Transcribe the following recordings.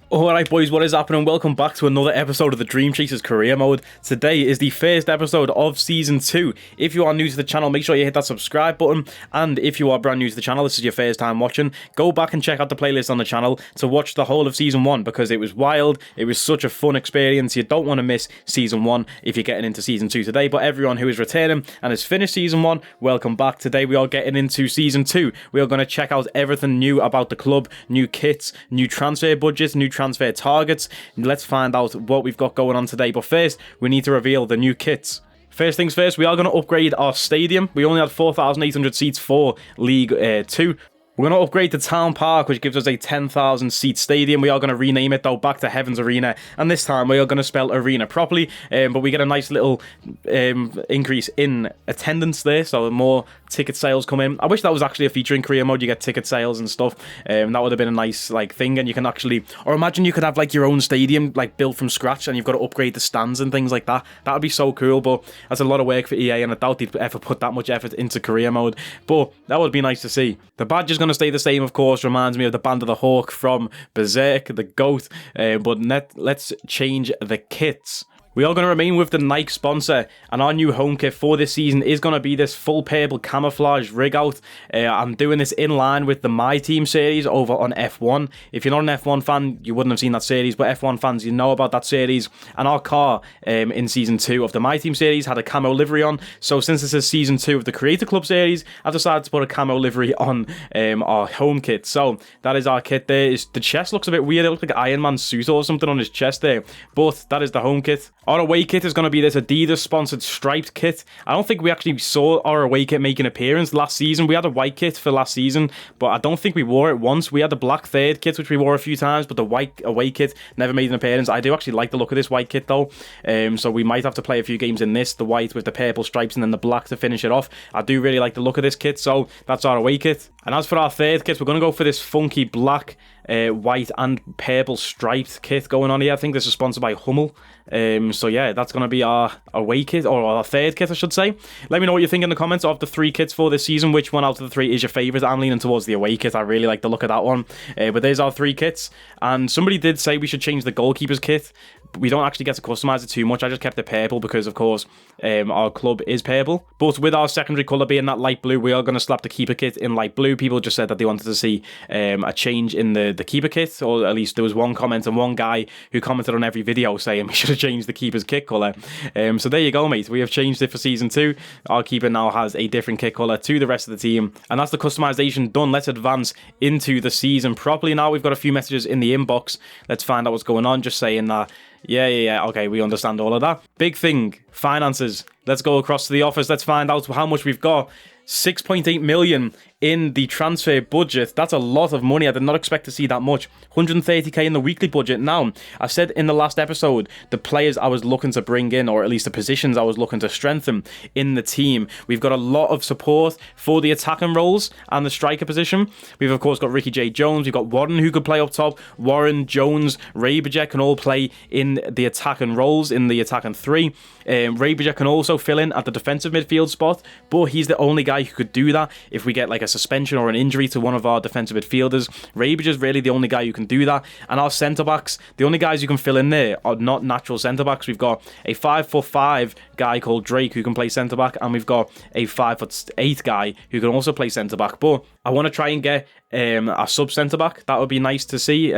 Alright boys, what is happening? Welcome back to another episode of the Dream Chasers Career Mode. Today is the first episode of Season 2. If you are new to the channel, make sure you hit that subscribe button. And if you are brand new to the channel, this is your first time watching, go back and check out the playlist on the channel to watch the whole of Season 1 because it was wild. It was such a fun experience. You don't want to miss Season 1 if you're getting into Season 2 today. But everyone who is returning and has finished Season 1, welcome back. Today we are getting into Season 2. We are going to check out everything new about the club, new kits, new transfer budgets, new transfer targets. Let's find out what we've got going on today. But first, we need to reveal the new kits. First things first, we are going to upgrade our stadium. We only had 4,800 seats for League 2. We're going to upgrade the Town Park, which gives us a 10,000 seat stadium. We are going to rename it, though, back to Heavens Arena. And this time, we are going to spell arena properly. But we get a nice little increase in attendance there. So more ticket sales come in. I wish that was actually a feature in career mode. You get ticket sales and stuff. That would have been a nice thing. And you can actually... Or imagine you could have your own stadium built from scratch. And you've got to upgrade the stands and things like that. That would be so cool. But that's a lot of work for EA. And I doubt they'd ever put that much effort into career mode. But that would be nice to see. The badge is going to stay the same, of course. Reminds me of the Band of the Hawk from Berserk, the GOAT. But let's change the kits. We are going to remain with the Nike sponsor, and our new home kit for this season is going to be this full purple camouflage rig out. I'm doing this in line with the My Team series over on F1. If you're not an F1 fan, you wouldn't have seen that series, but F1 fans, you know about that series. And our car in Season 2 of the My Team series had a camo livery on, so since this is Season 2 of the Creator Club series, I've decided to put a camo livery on our home kit. So that is our kit there. The chest looks a bit weird. It looks like an Iron Man suit or something on his chest there, but that is the home kit. Our away kit is going to be this Adidas sponsored striped kit. I don't think we actually saw our away kit make an appearance last season. We had a white kit for last season, but I don't think we wore it once. We had the black third kit, which we wore a few times, but the white away kit never made an appearance. I do actually like the look of this white kit though, so we might have to play a few games in this, the white with the purple stripes and then the black to finish it off. I do really like the look of this kit, so that's our away kit. And as for our third kit, we're going to go for this funky black, white and purple striped kit going on here. I think this is sponsored by Hummel. So yeah, that's going to be our away kit, or our third kit I should say. Let me know what you think in the comments of the 3 kits for this season. Which one out of the 3 is your favourite? I'm leaning towards the away kit. I really like the look of that one. But there's our 3 kits. And somebody did say we should change the goalkeeper's kit. We don't actually get to customise it too much. I just kept it purple because, of course, our club is purple. But with our secondary colour being that light blue, we are going to slap the keeper kit in light blue. People just said that they wanted to see a change in the keeper kit, or at least there was one comment and one guy who commented on every video saying we should have changed the keeper's kit colour. So there you go, mate. We have changed it for Season 2. Our keeper now has a different kit colour to the rest of the team. And that's the customisation done. Let's advance into the season properly now. We've got a few messages in the inbox. Let's find out what's going on. Just saying that, yeah, okay, we understand all of that. Big thing, finances. Let's go across to the office. Let's find out how much we've got. 6.8 million in the transfer budget. That's a lot of money. I did not expect to see that much. 130k in the weekly budget. Now, I said in the last episode, the players I was looking to bring in, or at least the positions I was looking to strengthen in the team. We've got a lot of support for the attacking roles and the striker position. We've, of course, got Ricky J. Jones. We've got Warren, who could play up top. Warren, Jones, Raberjet can all play in the attacking roles, in the attacking 3. Raberjet can also fill in at the defensive midfield spot, but he's the only guy who could do that if we get a suspension or an injury to one of our defensive midfielders. Raberjet is really the only guy who can do that. And our centre-backs, the only guys who can fill in there are not natural centre-backs. We've got a 5'5" guy called Drake who can play centre-back, and we've got a 5'8" guy who can also play centre-back. But I want to try and get a sub centre-back. That would be nice to see.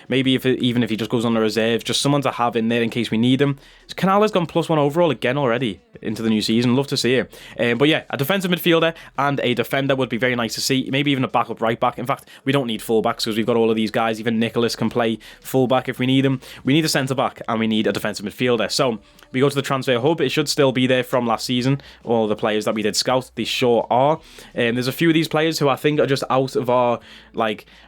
Maybe even if he just goes on the reserve, just someone to have in there in case we need him. Canales gone +1 overall again already into the new season. Love to see it. But yeah, a defensive midfielder and a defender would be very nice to see. Maybe even a backup right back. In fact, we don't need fullbacks because we've got all of these guys. Even Nicholas can play fullback if we need him. We need a centre-back and we need a defensive midfielder. So we go to the transfer hub. It should still be there from last season. All the players that we did scout, they sure are. There's a few of these players who I think are just out of our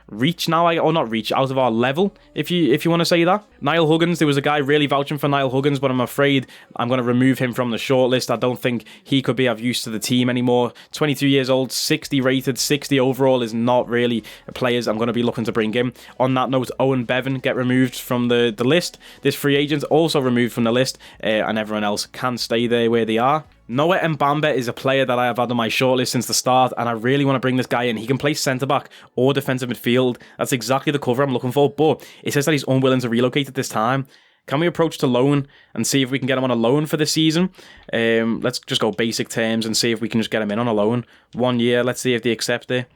reach now, or not reach, out of our level, if you want to say that. Niall Huggins, there was a guy really vouching for Niall Huggins, but I'm afraid I'm going to remove him from the shortlist. I don't think he could be of use to the team anymore. 22 years old, 60 rated, 60 overall is not really players I'm going to be looking to bring in. On that note, Owen Bevan get removed from the list. This free agent also removed from the list, and everyone else can stay there where they are. Noah Mbamba is a player that I have had on my shortlist since the start, and I really want to bring this guy in. He can play centre-back or defensive midfield. That's exactly the cover I'm looking for, but it says that he's unwilling to relocate at this time. Can we approach to loan and see if we can get him on a loan for this season? Let's just go basic terms and see if we can just get him in on a loan. 1 year, let's see if they accept it.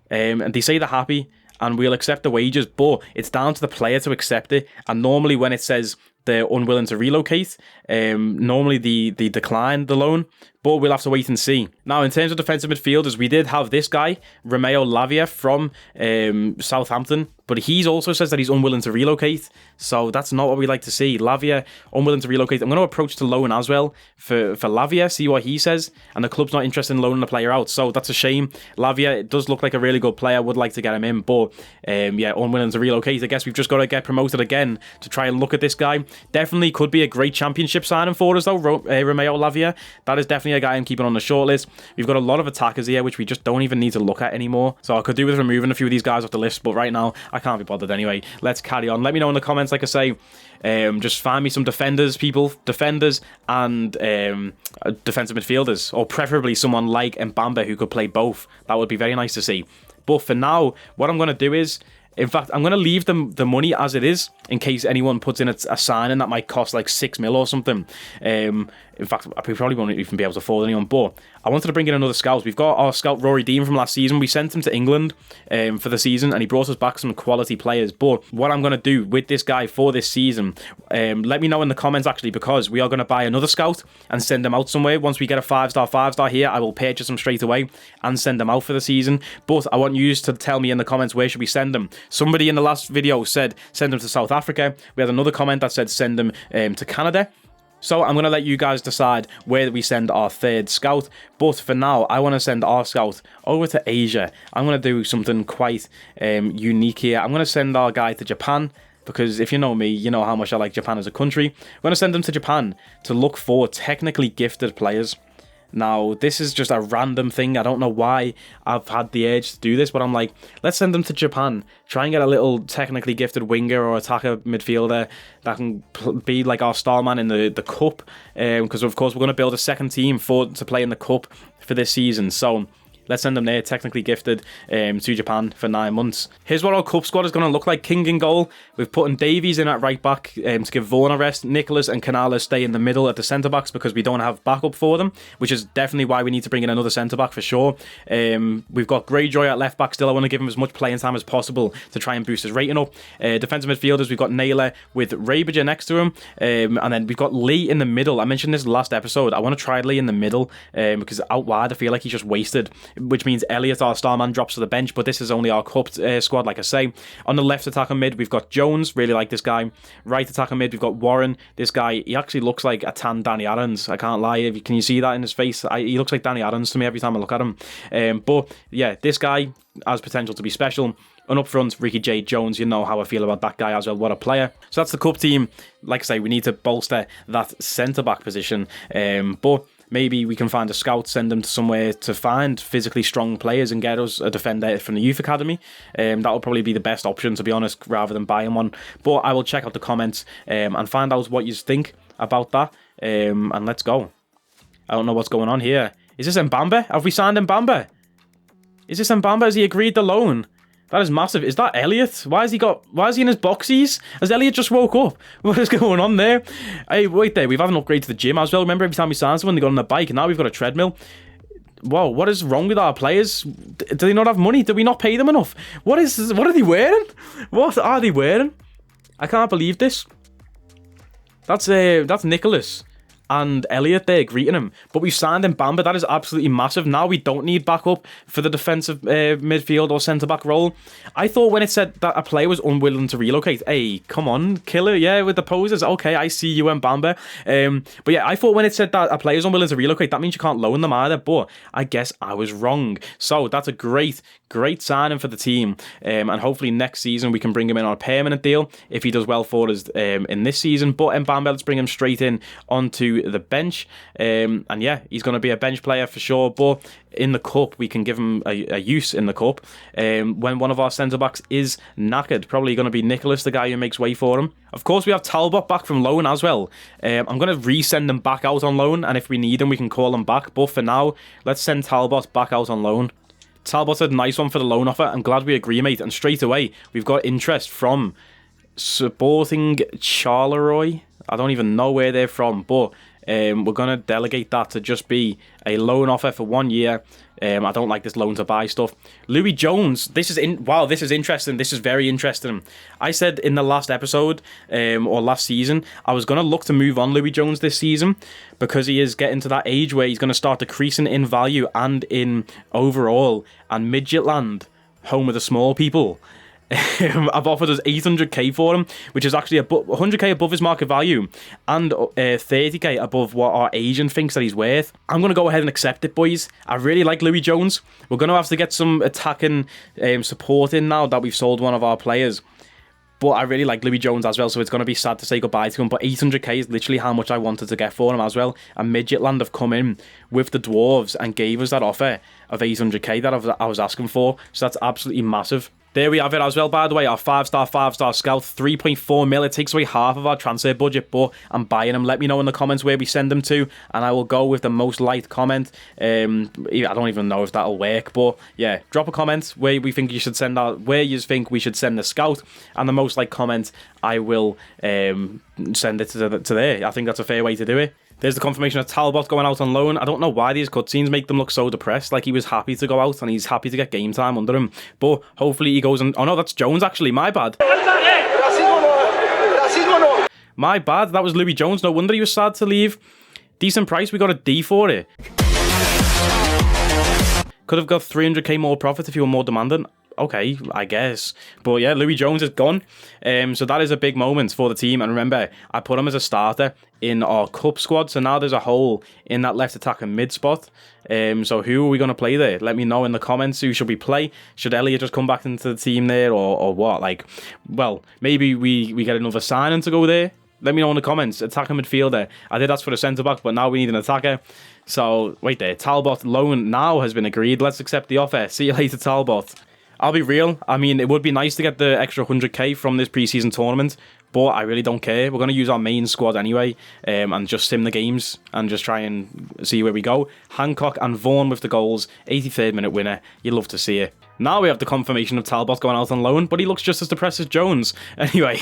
And they say they're happy, and we'll accept the wages, but it's down to the player to accept it. And normally when it says they're unwilling to relocate, normally they decline the loan, but we'll have to wait and see. Now, in terms of defensive midfielders, we did have this guy, Romeo Lavia from Southampton, but he's also says that he's unwilling to relocate, so that's not what we like to see. Lavia, unwilling to relocate. I'm going to approach to loan as well for Lavia, see what he says, and the club's not interested in loaning the player out, so that's a shame. Lavia, it does look like a really good player, would like to get him in, but yeah, unwilling to relocate. I guess we've just got to get promoted again to try and look at this guy. Definitely could be a great championship signing for us though, Romeo Lavia. That is definitely a guy I'm keeping on the shortlist. We've got a lot of attackers here, which we just don't even need to look at anymore, so I could do with removing a few of these guys off the list, but right now, I can't be bothered anyway. Let's carry on. Let me know in the comments, like I say. Just find me some defenders, people. Defenders and defensive midfielders, or preferably someone like Mbamba who could play both. That would be very nice to see. But for now, what I'm going to do is, in fact, I'm going to leave them the money as it is, in case anyone puts in a signing that might cost like 6 mil or something. In fact, I probably won't even be able to afford anyone, but I wanted to bring in another scout. We've got our scout Rory Dean from last season. We sent him to England for the season, and he brought us back some quality players. But what I'm going to do with this guy for this season, let me know in the comments actually, because we are going to buy another scout and send him out somewhere. Once we get a 5-star here, I will purchase him straight away and send him out for the season. But I want you to tell me in the comments, where should we send him? Somebody in the last video said send him to South Africa. We had another comment that said send him to Canada. So I'm going to let you guys decide where we send our third scout. But for now, I want to send our scout over to Asia. I'm going to do something quite unique here. I'm going to send our guy to Japan, because if you know me, you know how much I like Japan as a country. I'm going to send him to Japan to look for technically gifted players. Now, this is just a random thing. I don't know why I've had the urge to do this, but I'm like, let's send them to Japan. Try and get a little technically gifted winger or attacker midfielder that can be like our star man in the cup. Because, of course, we're going to build a second team to play in the cup for this season. So let's send them there, technically gifted, to Japan for 9 months. Here's what our cup squad is going to look like. King in goal. We've put in Davies in at right back to give Vaughan a rest. Nicholas and Canales stay in the middle at the centre backs because we don't have backup for them, which is definitely why we need to bring in another centre back for sure. We've got Greyjoy at left back still. I want to give him as much playing time as possible to try and boost his rating up. Defensive midfielders, we've got Naylor with Rabager next to him, and then we've got Lee in the middle. I mentioned this last episode. I want to try Lee in the middle because out wide I feel like he's just wasted, which means Elliot, our star man, drops to the bench, but this is only our cup squad, like I say. On the left attacker mid, we've got Jones, really like this guy. Right attacker mid, we've got Warren. This guy, he actually looks like a tan Danny Adams. I can't lie. Can you see that in his face? He looks like Danny Adams to me every time I look at him. But yeah, this guy has potential to be special. And up front, Ricky J. Jones, you know how I feel about that guy as well. What a player. So that's the cup team. Like I say, we need to bolster that centre-back position. But maybe we can find a scout, send them to somewhere to find physically strong players and get us a defender from the youth academy. That will probably be the best option, to be honest, rather than buying one. But I will check out the comments and find out what you think about that. And let's go. I don't know what's going on here. Is this Mbamba? Have we signed Mbamba? Is this Mbamba? Has he agreed the loan? That is massive. Is that Elliot? Why is he in his boxies? Has Elliot just woke up? What is going on there? Hey, wait there. We've had an upgrade to the gym as well. Remember every time we sign someone, they got on a bike, and now we've got a treadmill. Whoa, what is wrong with our players? Do they not have money? Do we not pay them enough? What are they wearing? What are they wearing? I can't believe this. That's Nicholas and Elliot there greeting him. But we've signed Mbamba. That is absolutely massive. Now we don't need backup for the defensive midfield or centre-back role. I thought when it said that a player was unwilling to relocate, hey, come on, killer, yeah, with the poses. Okay, I see you, Mbamba. But yeah, I thought when it said that a player is unwilling to relocate, that means you can't loan them either. But I guess I was wrong. So that's a great signing for the team. And hopefully next season we can bring him in on a permanent deal if he does well for us in this season. But Mbamba, let's bring him straight in onto to the bench. And yeah, he's going to be a bench player for sure. But in the cup, we can give him a use in the cup. When one of our centre-backs is knackered, probably going to be Nicholas, the guy who makes way for him. Of course, we have Talbot back from loan as well. I'm going to resend him back out on loan, and if we need him, we can call him back. But for now, let's send Talbot back out on loan. Talbot's a nice one for the loan offer. I'm glad we agree, mate. And straight away, we've got interest from Sporting Charleroi. I don't even know where they're from, but we're going to delegate that to just be a loan offer for 1 year. I don't like this loan to buy stuff. Louis Jones, this is interesting. This is very interesting. I said in the last episode, or last season, I was going to look to move on Louis Jones this season because he is getting to that age where he's going to start decreasing in value and in overall. And Midgetland, home of the small people, I've offered us 800k for him, which is actually 100k above his market value and 30k above what our agent thinks that he's worth. I'm going to go ahead and accept it, boys. I really like Louis Jones. We're going to have to get some attacking support in now that we've sold one of our players. But I really like Louis Jones as well, so it's going to be sad to say goodbye to him. But 800k is literally how much I wanted to get for him as well. And Midgetland have come in with the Dwarves and gave us that offer of 800k that I was asking for. So that's absolutely massive. There we have it as well, by the way, our 5-star scout, 3.4 mil. It takes away half of our transfer budget, but I'm buying them. Let me know in the comments where we send them to, and I will go with the most liked comment. I don't even know if that'll work, but yeah, drop a comment where we think you should send out, where you think we should send the scout, and the most liked comment, I will send it to there. I think that's a fair way to do it. There's the confirmation of Talbot going out on loan. I don't know why these cutscenes make them look so depressed. Like he was happy to go out and he's happy to get game time under him. But hopefully he goes and... Oh no, that's Jones actually. My bad. My bad. That was Louis Jones. No wonder he was sad to leave. Decent price. We got a D for it. Could have got 300k more profit if you were more demanding. Okay, I guess. But yeah, Louis Jones is gone. So that is a big moment for the team. And remember, I put him as a starter in our cup squad. So now there's a hole in that left attack and mid spot. So who are we going to play there? Let me know in the comments. Who should we play? Should Elliot just come back into the team there or what? Like, well, maybe we get another signing to go there. Let me know in the comments. Attacker midfielder. I did ask for a centre-back, but now we need an attacker. So, wait there. Talbot loan now has been agreed. Let's accept the offer. See you later, Talbot. I'll be real. I mean, it would be nice to get the extra 100k from this preseason tournament, but I really don't care. We're going to use our main squad anyway, and just sim the games and just try and see where we go. Hancock and Vaughan with the goals. 83rd minute winner. You'd love to see it. Now we have the confirmation of Talbot going out on loan, but he looks just as depressed as Jones. Anyway,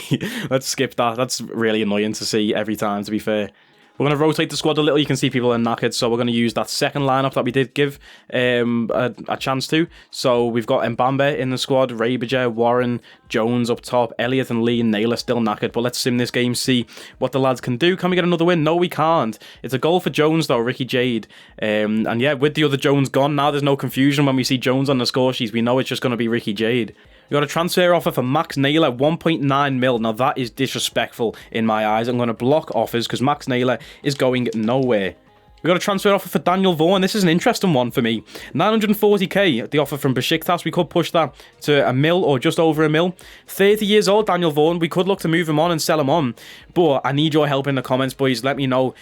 let's skip that. That's really annoying to see every time, to be fair. We're going to rotate the squad a little. You can see people are knackered, so we're going to use that second lineup that we did give a chance to. So we've got Mbambe in the squad, Rabager, Warren, Jones up top, Elliot and Lee and Naylor still knackered. But let's sim this game, see what the lads can do. Can we get another win? No, we can't. It's a goal for Jones, though, Ricky Jade. And yeah, with the other Jones gone, now there's no confusion when we see Jones on the score sheet. We know it's just going to be Ricky Jade. We got a transfer offer for Max Naylor, 1.9 mil. Now that is disrespectful in my eyes. I'm going to block offers because Max Naylor is going nowhere. We got a transfer offer for Daniel Vaughan. This is an interesting one for me. 940k, the offer from Besiktas. We could push that to a mil or just over a mil. 30 years old, Daniel Vaughan. We could look to move him on and sell him on. But I need your help in the comments, boys. Let me know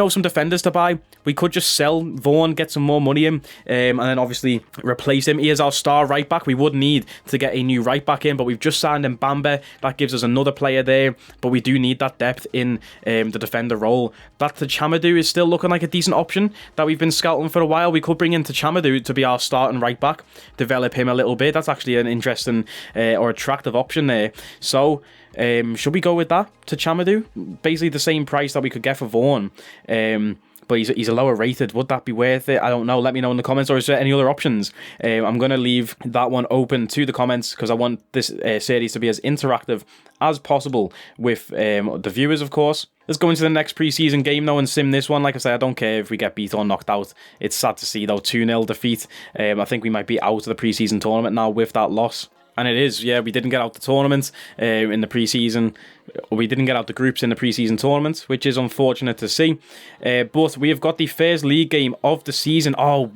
some defenders to buy. We could just sell Vaughan, get some more money in, and then obviously replace him. He is our star right back. We would need to get a new right back in, but we've just signed Mbambe. That gives us another player there, but we do need that depth in the defender role. That Chamadou is still looking like a decent option that we've been scouting for a while. We could bring in Chamadou to be our starting right back, develop him a little bit. That's actually an interesting or attractive option there. So should we go with that to Chamadou? Basically the same price that we could get for Vaughan. But he's a lower rated. Would that be worth it? I don't know. Let me know in the comments. Or is there any other options? I'm going to leave that one open to the comments because I want this series to be as interactive as possible with the viewers, of course. Let's go into the next preseason game now and sim this one. Like I said, I don't care if we get beat or knocked out. It's sad to see, though. 2-0 defeat. I think we might be out of the preseason tournament now with that loss. And it is, yeah, we didn't get out the tournament in the preseason. We didn't get out the groups in the preseason tournament, which is unfortunate to see. But we have got the first league game of the season. Oh,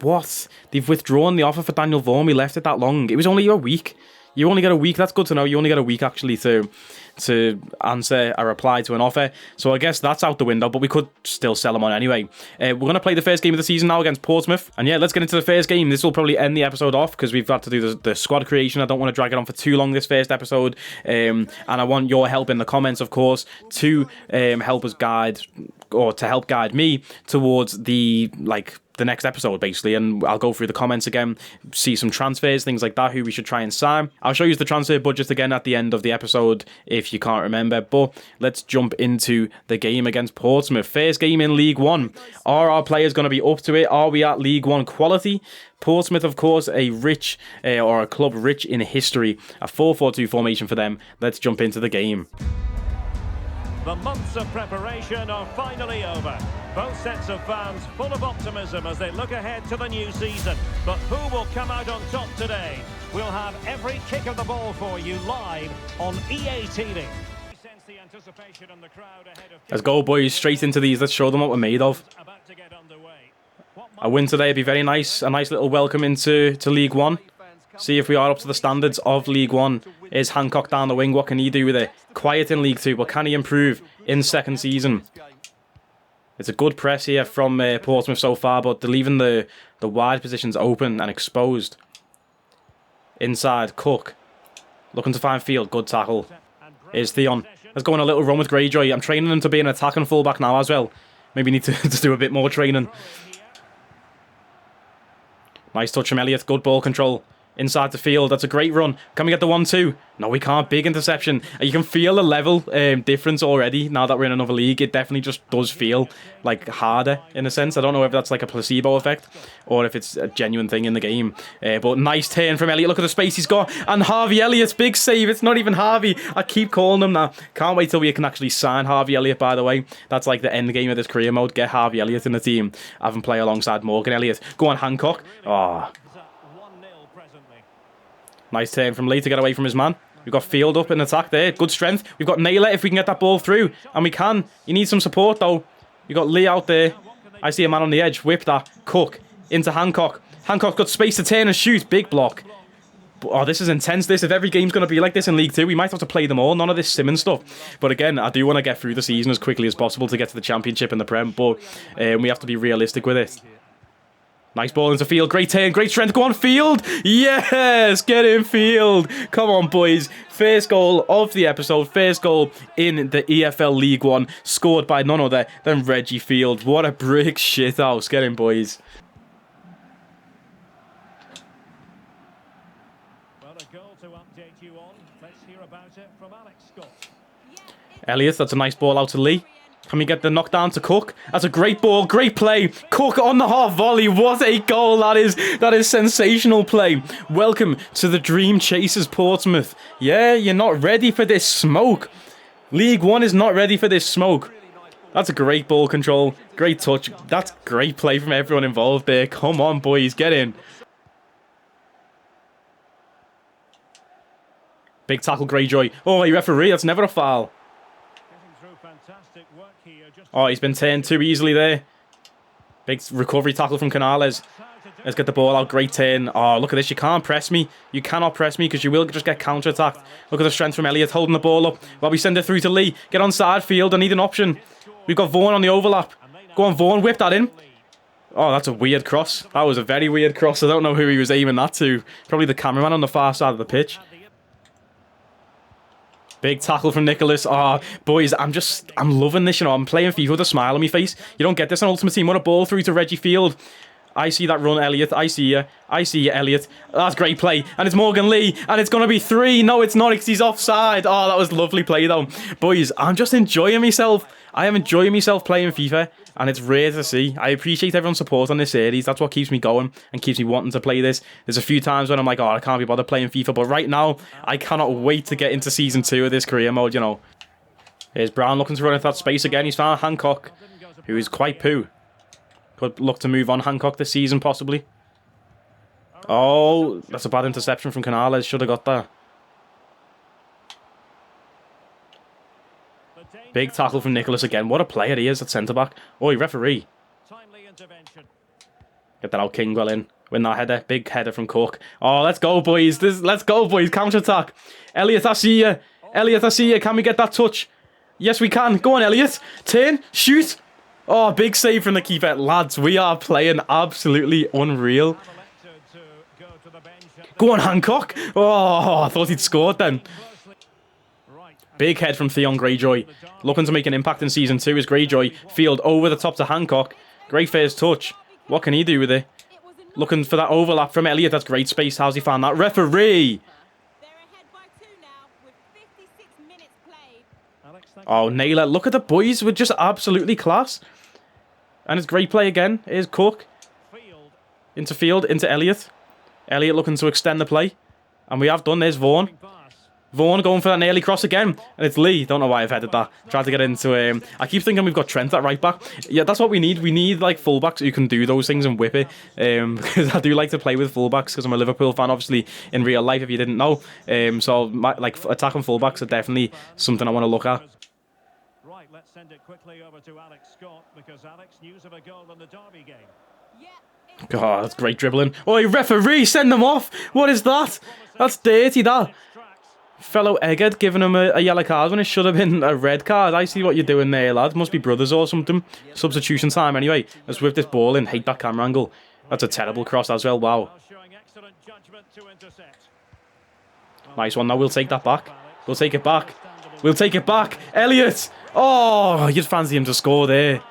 what? They've withdrawn the offer for Daniel Vaughan. We left it that long. It was only a week. You only get a week. That's good to know. You only get a week, actually, to answer a reply to an offer. So I guess that's out the window, but we could still sell them on anyway. We're going to play the first game of the season now against Portsmouth. And yeah, let's get into the first game. This will probably end the episode off because we've got to do the squad creation. I don't want to drag it on for too long this first episode. And I want your help in the comments, of course, to help us guide, or to help guide me towards the next episode, basically, and I'll go through the comments again, see some transfers, things like that, who we should try and sign. I'll show you the transfer budget again at the end of the episode if you can't remember, but let's jump into the game against Portsmouth. First game in League One. Are our players going to be up to it? Are we at League One quality? Portsmouth, of course, a club rich in history. A 4-4-2 formation for them. Let's jump into the game. The months of preparation are finally over. Both sets of fans full of optimism as they look ahead to the new season. But who will come out on top today? We'll have every kick of the ball for you live on EA TV. Let's go, boys. Straight into these. Let's show them what we're made of. A win today would be very nice. A nice little welcome into League One. See if we are up to the standards of League One. Is Hancock down the wing? What can he do with it? Quiet in League Two, but can he improve in second season? It's a good press here from Portsmouth so far, but they're leaving the wide positions open and exposed. Inside, Cook. Looking to find field. Good tackle. Here's Theon. Let's go on a little run with Greyjoy. I'm training him to be an attacking fullback now as well. Maybe need to do a bit more training. Nice touch from Elliott. Good ball control. Inside the field. That's a great run. Can we get the 1-2? No, we can't. Big interception. You can feel the level difference already now that we're in another league. It definitely just does feel like harder in a sense. I don't know if that's like a placebo effect or if it's a genuine thing in the game. But nice turn from Elliott. Look at the space he's got. And Harvey Elliott's big save. It's not even Harvey. I keep calling him that. Can't wait till we can actually sign Harvey Elliott, by the way. That's like the end game of this career mode. Get Harvey Elliott in the team. Have him play alongside Morgan Elliott. Go on, Hancock. Oh. Nice turn from Lee to get away from his man. We've got Field up in attack there. Good strength. We've got Naylor if we can get that ball through. And we can. He needs some support, though. We've got Lee out there. I see a man on the edge. Whip that. Cook into Hancock. Hancock's got space to turn and shoot. Big block. Oh, this is intense, this. If every game's going to be like this in League 2, we might have to play them all. None of this Simmons stuff. But again, I do want to get through the season as quickly as possible to get to the Championship and the Prem. But we have to be realistic with it. Nice ball into Field. Great turn. Great strength. Go on, Field. Yes. Get in, Field. Come on, boys. First goal of the episode. First goal in the EFL League One. Scored by none other than Reggie Field. What a brick shithouse. Get in, boys. Well, a goal to update you on. Let's hear about it from Alex Scott. Elliott, that's a nice ball out to Lee. Can we get the knockdown to Cook? That's a great ball, great play. Cook on the half volley. What a goal that is. That is sensational play. Welcome to the Dream Chasers, Portsmouth. Yeah, you're not ready for this smoke. League One is not ready for this smoke. That's a great ball control. Great touch. That's great play from everyone involved there. Come on, boys, get in. Big tackle, Greyjoy. Oh, you referee, that's never a foul. Oh, he's been turned too easily there. Big recovery tackle from Canales. Let's get the ball out. Great turn. Oh, look at this. You can't press me. You cannot press me because you will just get counter-attacked. Look at the strength from Elliott holding the ball up while we send it through to Lee. Get on side field. I need an option. We've got Vaughan on the overlap. Go on, Vaughan. Whip that in. Oh, that's a weird cross. That was a very weird cross. I don't know who he was aiming that to. Probably the cameraman on the far side of the pitch. Big tackle from Nicholas. Oh, boys, I'm loving this, you know. I'm playing FIFA with a smile on my face. You don't get this on Ultimate Team. What a ball through to Reggie Field. I see that run, Elliott. I see you. I see you, Elliott. That's great play. And it's Morgan Lee. And it's going to be 3. No, it's not because he's offside. Oh, that was lovely play, though. Boys, I'm just enjoying myself. I am enjoying myself playing FIFA. And it's rare to see. I appreciate everyone's support on this series. That's what keeps me going and keeps me wanting to play this. There's a few times when I'm like, oh, I can't be bothered playing FIFA. But right now, I cannot wait to get into Season 2 of this career mode, you know. Here's Brown looking to run into that space again. He's found Hancock, who is quite poo. Could look to move on Hancock this season, possibly. Oh, that's a bad interception from Canales. Should have got that. Big tackle from Nicholas again. What a player he is at centre-back. Oh, referee. Get that out, Kingwell in. Win that header. Big header from Cook. Oh, let's go, boys. Let's go, boys. Counter-attack. Elliot, I see you. Elliot, I see you. Can we get that touch? Yes, we can. Go on, Elliot. Turn. Shoot. Oh, big save from the keeper. Lads, we are playing absolutely unreal. Go on, Hancock. Oh, I thought he'd scored then. Big head from Theon Greyjoy. Looking to make an impact in Season 2 is Greyjoy. Field over the top to Hancock. Great first touch. What can he do with it? Looking for that overlap from Elliot. That's great space. How's he found that? Referee! Oh, Naylor. Look at the boys. We're just absolutely class. And it's great play again. Here's Cook. Into Field. Into Elliot. Elliot looking to extend the play. And we have done. There's Vaughan. Vaughan going for that nearly cross again. And it's Lee. Don't know why I've headed that. Tried to get into... I keep thinking we've got Trent at right back. Yeah, that's what we need. We need, like, fullbacks who can do those things and whip it. Because I do like to play with fullbacks because I'm a Liverpool fan, obviously, in real life, if you didn't know. So, like, attacking fullbacks are definitely something I want to look at. Right, let's send it quickly over to Alex Scott because Alex, news of a goal in the Derby game. God, that's great dribbling. Oi, referee, send them off. What is that? That's dirty, that. Fellow Egged giving him a yellow card when it should have been a red card. I see what you're doing there, lad. Must be brothers or something. Substitution time anyway. Let's whip this ball in. Hate that camera angle. That's a terrible cross as well. Wow. Nice one. Now we'll take that back. We'll take it back. We'll take it back. Elliot. Oh, you'd fancy him to score there.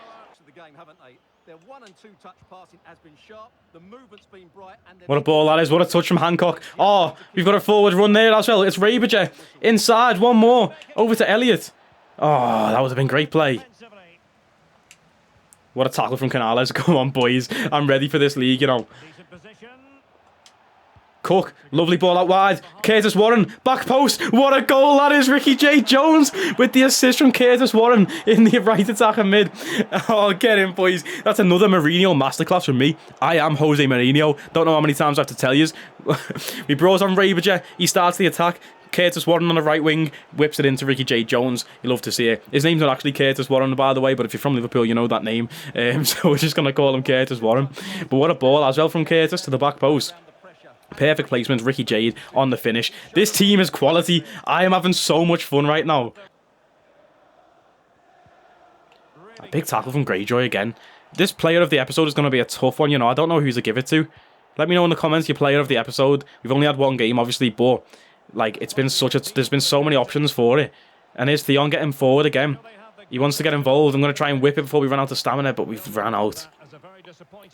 What a ball that is. What a touch from Hancock. Oh, we've got a forward run there as well. It's Raberger. Inside. One more. Over to Elliot. Oh, that would have been great play. What a tackle from Canales. Come on, boys. I'm ready for this league, you know. Cook, lovely ball out wide. Curtis Warren, back post. What a goal that is. Ricky J. Jones with the assist from Curtis Warren in the right attacker mid. Oh, get in, boys. That's another Mourinho masterclass from me. I am Jose Mourinho. Don't know how many times I have to tell you. We brought on Raberger. He starts the attack. Curtis Warren on the right wing, whips it into Ricky J. Jones. You love to see it. His name's not actually Curtis Warren, by the way, but if you're from Liverpool, you know that name. So we're just going to call him Curtis Warren. But what a ball as well from Curtis to the back post. Perfect placement, Ricky Jade on the finish. This team is quality. I am having so much fun right now. A big tackle from Greyjoy again. This player of the episode is going to be a tough one, you know. I don't know who to give it to. Let me know in the comments your player of the episode. We've only had one game, obviously, but like it's been such a... There's been so many options for it. And here's Theon getting forward again. He wants to get involved. I'm going to try and whip it before we run out of stamina, but we've ran out.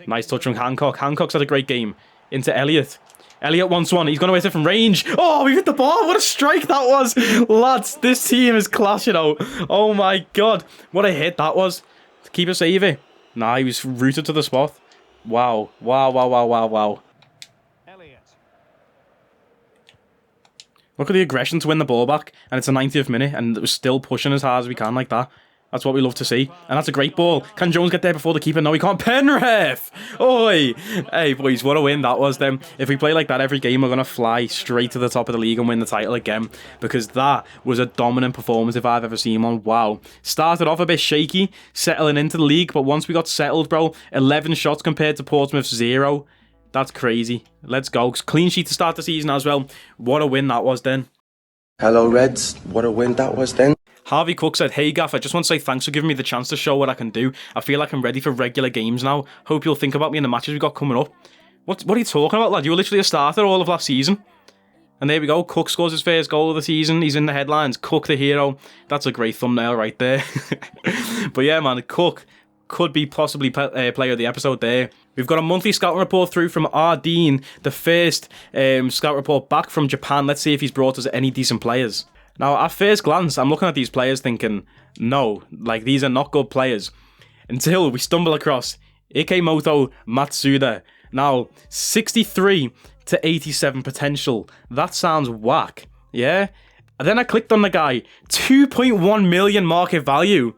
Nice touch from Hancock. Hancock's had a great game. Into Elliot. Elliot wants one. He's going to hit it from range. Oh, we hit the bar. What a strike that was. Lads, this team is class, you know. Oh, my God. What a hit that was. To keep it savey. Nah, he was rooted to the spot. Wow. Wow, wow, wow, wow, wow. Look at the aggression to win the ball back. And it's a 90th minute. And it was still pushing as hard as we can like that. That's what we love to see. And that's a great ball. Can Jones get there before the keeper? No, he can't. Penrith! Oi! Hey, boys, what a win that was then. If we play like that every game, we're going to fly straight to the top of the league and win the title again. Because that was a dominant performance if I've ever seen one. Wow. Started off a bit shaky, settling into the league. But once we got settled, bro, 11 shots compared to Portsmouth's 0. That's crazy. Let's go. Clean sheet to start the season as well. What a win that was then. Hello, Reds. What a win that was then. Harvey Cook said, "Hey Gaff, I just want to say thanks for giving me the chance to show what I can do. I feel like I'm ready for regular games now. Hope you'll think about me in the matches we got coming up." What are you talking about, lad? You were literally a starter all of last season. And there we go. Cook scores his first goal of the season. He's in the headlines. Cook the hero. That's a great thumbnail right there. But yeah, man, Cook could be possibly player of the episode there. We've got a monthly scouting report through from Ardeen, the first scout report back from Japan. Let's see if he's brought us any decent players. Now, at first glance, I'm looking at these players thinking, no, like, these are not good players. Until we stumble across Ikemoto Matsuda. Now, 63 to 87 potential. That sounds whack, yeah? And then I clicked on the guy. 2.1 million market value.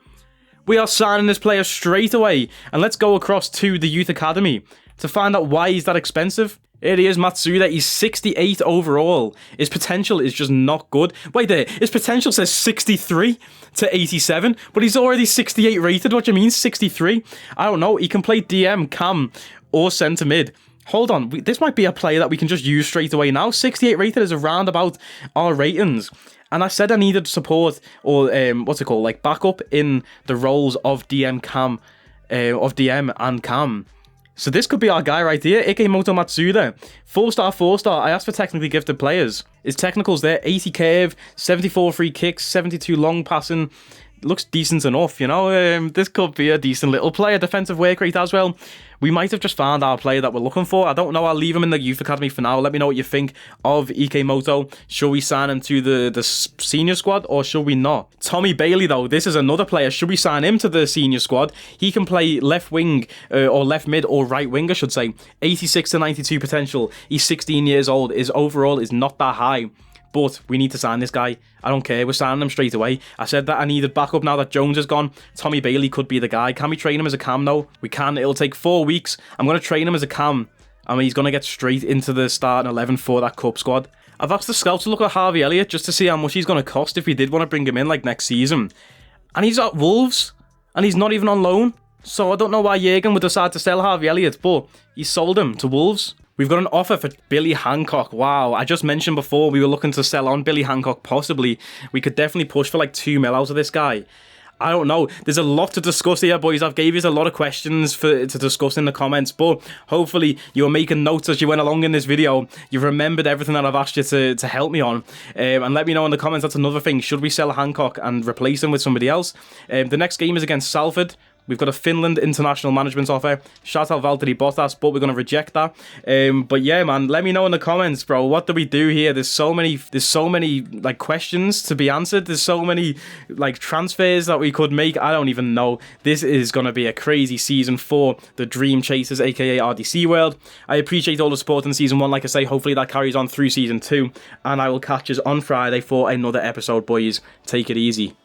We are signing this player straight away. And let's go across to the Youth Academy to find out why he's that expensive. Here he is, Matsuda. He's 68 overall. His potential is just not good. Wait there. His potential says 63 to 87, but he's already 68 rated. What do you mean 63? I don't know. He can play DM, cam, or centre mid. Hold on, this might be a player that we can just use straight away now. 68 rated is around about our ratings. And I said I needed support, or what's it called, like backup in the roles of DM and Cam. So this could be our guy right here, Ikemoto Matsuda. 4-star, 4-star. I asked for technically gifted players. His technicals there, 80 curve, 74 free kicks, 72 long passing. Looks decent enough, you know. This could be a decent little player. Defensive work rate as well. We might have just found our player that we're looking for. I don't know. I'll leave him in the youth academy for now. Let me know what you think of Ikemoto. Should we sign him to the senior squad or should we not? Tommy Bailey, though, this is another player. Should we sign him to the senior squad? He can play left wing or left mid or right wing, I should say. 86 to 92 potential. He's 16 years old. His overall is not that high. But we need to sign this guy. I don't care. We're signing him straight away. I said that I needed backup now that Jones is gone. Tommy Bailey could be the guy. Can we train him as a cam? No, we can. It'll take 4 weeks. I'm going to train him as a cam. I mean, he's going to get straight into the starting 11 for that cup squad. I've asked the scouts to look at Harvey Elliott just to see how much he's going to cost if we did want to bring him in like next season. And he's at Wolves. And he's not even on loan. So I don't know why Jurgen would decide to sell Harvey Elliott. But he sold him to Wolves. We've got an offer for Billy Hancock. Wow, I just mentioned before we were looking to sell on Billy Hancock, possibly. We could definitely push for like 2 mil out of this guy. I don't know. There's a lot to discuss here, boys. I've gave you a lot of questions to discuss in the comments, but hopefully you were making notes as you went along in this video. You've remembered everything that I've asked you to help me on. And let me know in the comments, that's another thing. Should we sell Hancock and replace him with somebody else? The next game is against Salford. We've got a Finland international management offer. Shout out Valtteri Bottas, but we're going to reject that. But yeah, man, let me know in the comments, bro. What do we do here? There's so many like questions to be answered. There's so many like transfers that we could make. I don't even know. This is going to be a crazy season for the Dream Chasers, aka RDC World. I appreciate all the support in season 1. Like I say, hopefully that carries on through season 2. And I will catch us on Friday for another episode, boys. Take it easy.